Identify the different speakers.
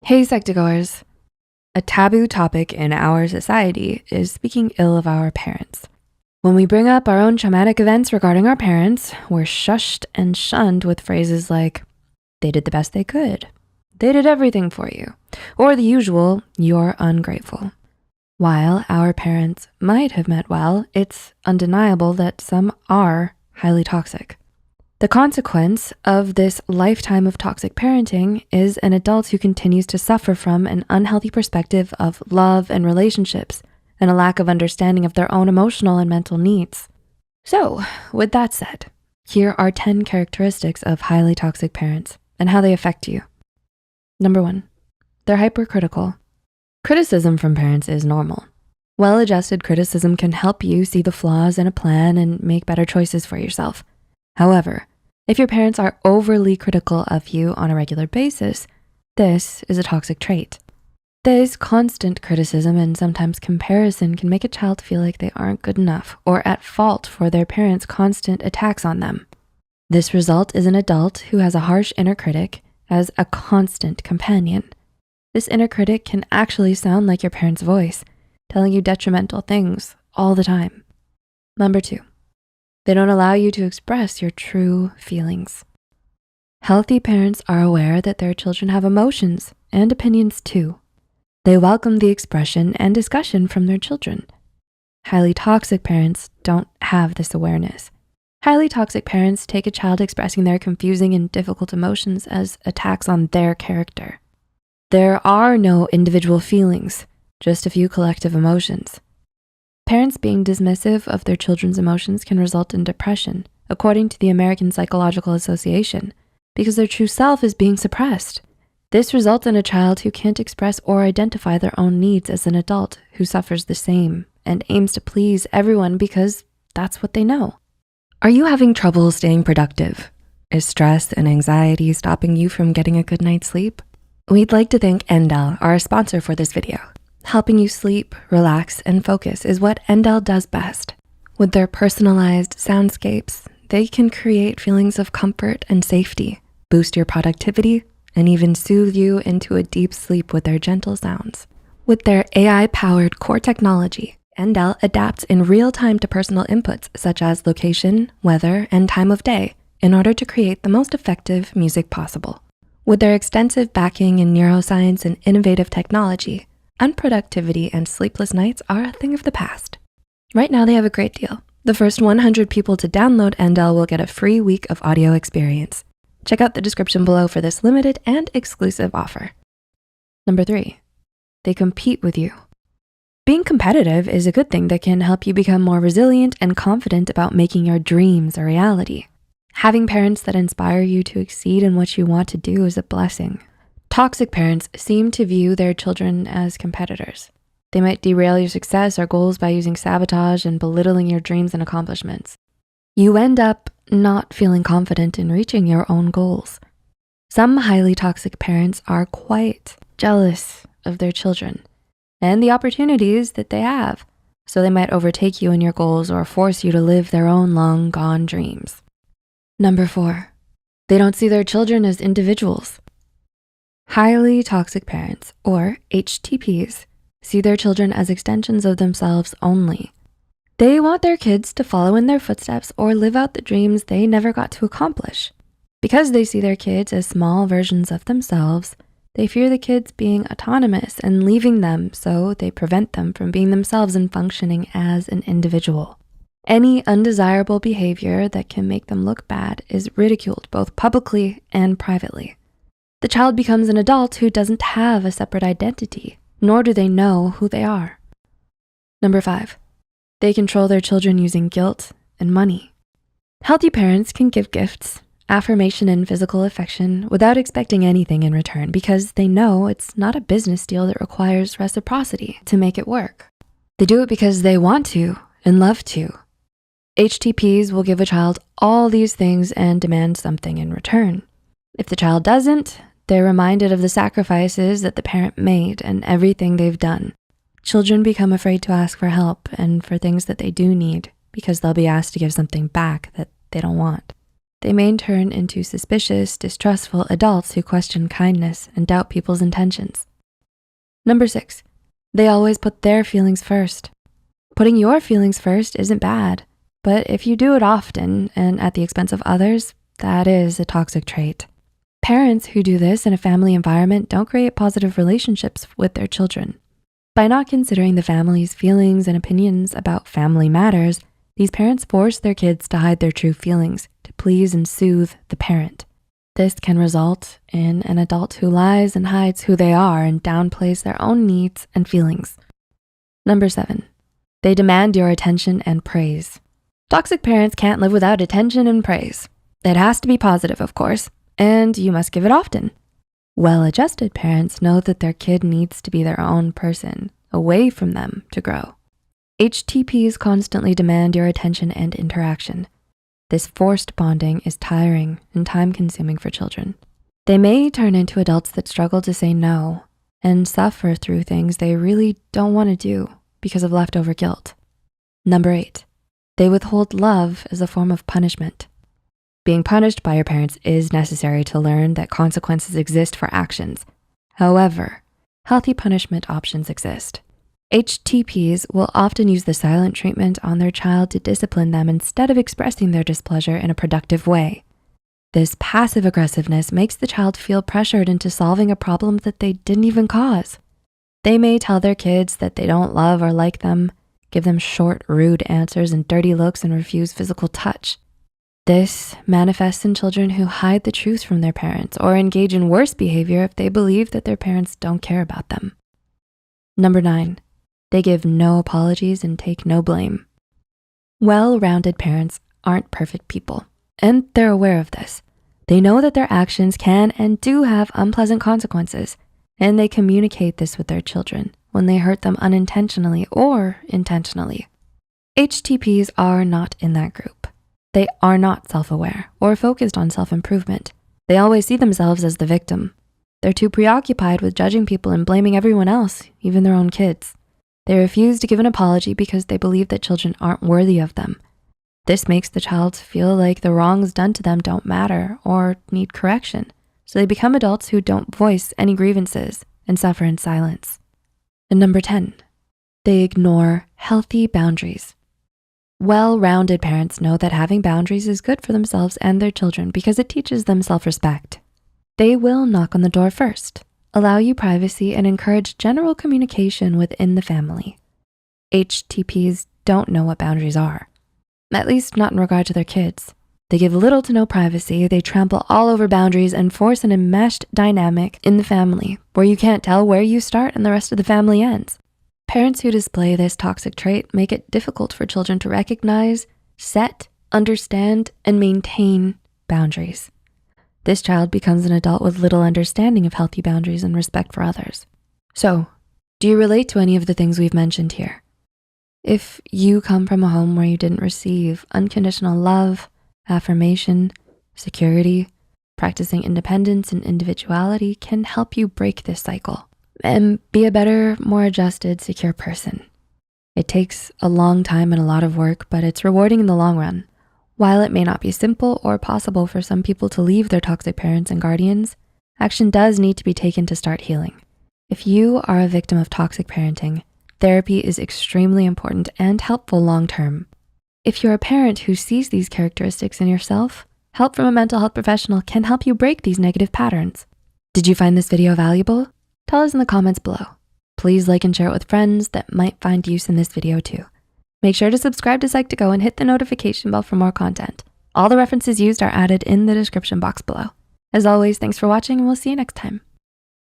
Speaker 1: Hey, Psych2Goers. A taboo topic in our society is speaking ill of our parents. When we bring up our own traumatic events regarding our parents, we're shushed and shunned with phrases like, they did the best they could, they did everything for you, or the usual, you're ungrateful. While our parents might have meant well, it's undeniable that some are highly toxic. The consequence of this lifetime of toxic parenting is an adult who continues to suffer from an unhealthy perspective of love and relationships and a lack of understanding of their own emotional and mental needs. So, with that said, here are 10 characteristics of highly toxic parents and how they affect you. Number 1, they're hypercritical. Criticism from parents is normal. Well-adjusted criticism can help you see the flaws in a plan and make better choices for yourself. However, if your parents are overly critical of you on a regular basis, this is a toxic trait. This constant criticism and sometimes comparison can make a child feel like they aren't good enough or at fault for their parents' constant attacks on them. This result is an adult who has a harsh inner critic as a constant companion. This inner critic can actually sound like your parents' voice, telling you detrimental things all the time. Number 2, they don't allow you to express your true feelings. Healthy parents are aware that their children have emotions and opinions too. They welcome the expression and discussion from their children. Highly toxic parents don't have this awareness. Highly toxic parents take a child expressing their confusing and difficult emotions as attacks on their character. There are no individual feelings, just a few collective emotions. Parents being dismissive of their children's emotions can result in depression, according to the American Psychological Association, because their true self is being suppressed. This results in a child who can't express or identify their own needs as an adult who suffers the same and aims to please everyone because that's what they know. Are you having trouble staying productive? Is stress and anxiety stopping you from getting a good night's sleep? We'd like to thank Endel, our sponsor for this video. Helping you sleep, relax, and focus is what Endel does best. With their personalized soundscapes, they can create feelings of comfort and safety, boost your productivity, and even soothe you into a deep sleep with their gentle sounds. With their AI-powered core technology, Endel adapts in real time to personal inputs such as location, weather, and time of day in order to create the most effective music possible. With their extensive backing in neuroscience and innovative technology, unproductivity and sleepless nights are a thing of the past. Right now, they have a great deal. The first 100 people to download Endel will get a free week of audio experience. Check out the description below for this limited and exclusive offer. Number 3, they compete with you. Being competitive is a good thing that can help you become more resilient and confident about making your dreams a reality. Having parents that inspire you to exceed in what you want to do is a blessing. Toxic parents seem to view their children as competitors. They might derail your success or goals by using sabotage and belittling your dreams and accomplishments. You end up not feeling confident in reaching your own goals. Some highly toxic parents are quite jealous of their children and the opportunities that they have, so they might overtake you in your goals or force you to live their own long gone dreams. Number 4, they don't see their children as individuals. Highly toxic parents, or HTPs, see their children as extensions of themselves only. They want their kids to follow in their footsteps or live out the dreams they never got to accomplish. Because they see their kids as small versions of themselves, they fear the kids being autonomous and leaving them, so they prevent them from being themselves and functioning as an individual. Any undesirable behavior that can make them look bad is ridiculed both publicly and privately. The child becomes an adult who doesn't have a separate identity, nor do they know who they are. Number 5, they control their children using guilt and money. Healthy parents can give gifts, affirmation, and physical affection without expecting anything in return because they know it's not a business deal that requires reciprocity to make it work. They do it because they want to and love to. HTPs will give a child all these things and demand something in return. If the child doesn't, they're reminded of the sacrifices that the parent made and everything they've done. Children become afraid to ask for help and for things that they do need because they'll be asked to give something back that they don't want. They may turn into suspicious, distrustful adults who question kindness and doubt people's intentions. Number 6, they always put their feelings first. Putting your feelings first isn't bad, but if you do it often and at the expense of others, that is a toxic trait. Parents who do this in a family environment don't create positive relationships with their children. By not considering the family's feelings and opinions about family matters, these parents force their kids to hide their true feelings to please and soothe the parent. This can result in an adult who lies and hides who they are and downplays their own needs and feelings. Number 7, they demand your attention and praise. Toxic parents can't live without attention and praise. It has to be positive, of course, and you must give it often. Well-adjusted parents know that their kid needs to be their own person, away from them to grow. HTPs constantly demand your attention and interaction. This forced bonding is tiring and time-consuming for children. They may turn into adults that struggle to say no and suffer through things they really don't want to do because of leftover guilt. Number 8, they withhold love as a form of punishment. Being punished by your parents is necessary to learn that consequences exist for actions. However, healthy punishment options exist. HTPs will often use the silent treatment on their child to discipline them instead of expressing their displeasure in a productive way. This passive aggressiveness makes the child feel pressured into solving a problem that they didn't even cause. They may tell their kids that they don't love or like them, give them short, rude answers and dirty looks, and refuse physical touch. This manifests in children who hide the truth from their parents or engage in worse behavior if they believe that their parents don't care about them. Number 9, they give no apologies and take no blame. Well-rounded parents aren't perfect people, and they're aware of this. They know that their actions can and do have unpleasant consequences, and they communicate this with their children when they hurt them unintentionally or intentionally. HTPs are not in that group. They are not self-aware or focused on self-improvement. They always see themselves as the victim. They're too preoccupied with judging people and blaming everyone else, even their own kids. They refuse to give an apology because they believe that children aren't worthy of them. This makes the child feel like the wrongs done to them don't matter or need correction. So they become adults who don't voice any grievances and suffer in silence. And number 10, they ignore healthy boundaries. Well-rounded parents know that having boundaries is good for themselves and their children because it teaches them self-respect. They will knock on the door first, allow you privacy, and encourage general communication within the family. HTPs don't know what boundaries are, at least not in regard to their kids. They give little to no privacy, they trample all over boundaries and force an enmeshed dynamic in the family where you can't tell where you start and the rest of the family ends. Parents who display this toxic trait make it difficult for children to recognize, set, understand, and maintain boundaries. This child becomes an adult with little understanding of healthy boundaries and respect for others. So, do you relate to any of the things we've mentioned here? If you come from a home where you didn't receive unconditional love, affirmation, security, practicing independence and individuality can help you break this cycle and be a better, more adjusted, secure person. It takes a long time and a lot of work, but it's rewarding in the long run. While it may not be simple or possible for some people to leave their toxic parents and guardians, action does need to be taken to start healing. If you are a victim of toxic parenting, therapy is extremely important and helpful long-term. If you're a parent who sees these characteristics in yourself, help from a mental health professional can help you break these negative patterns. Did you find this video valuable? Tell us in the comments below. Please like and share it with friends that might find use in this video too. Make sure to subscribe to Psych2Go and hit the notification bell for more content. All the references used are added in the description box below. As always, thanks for watching and we'll see you next time.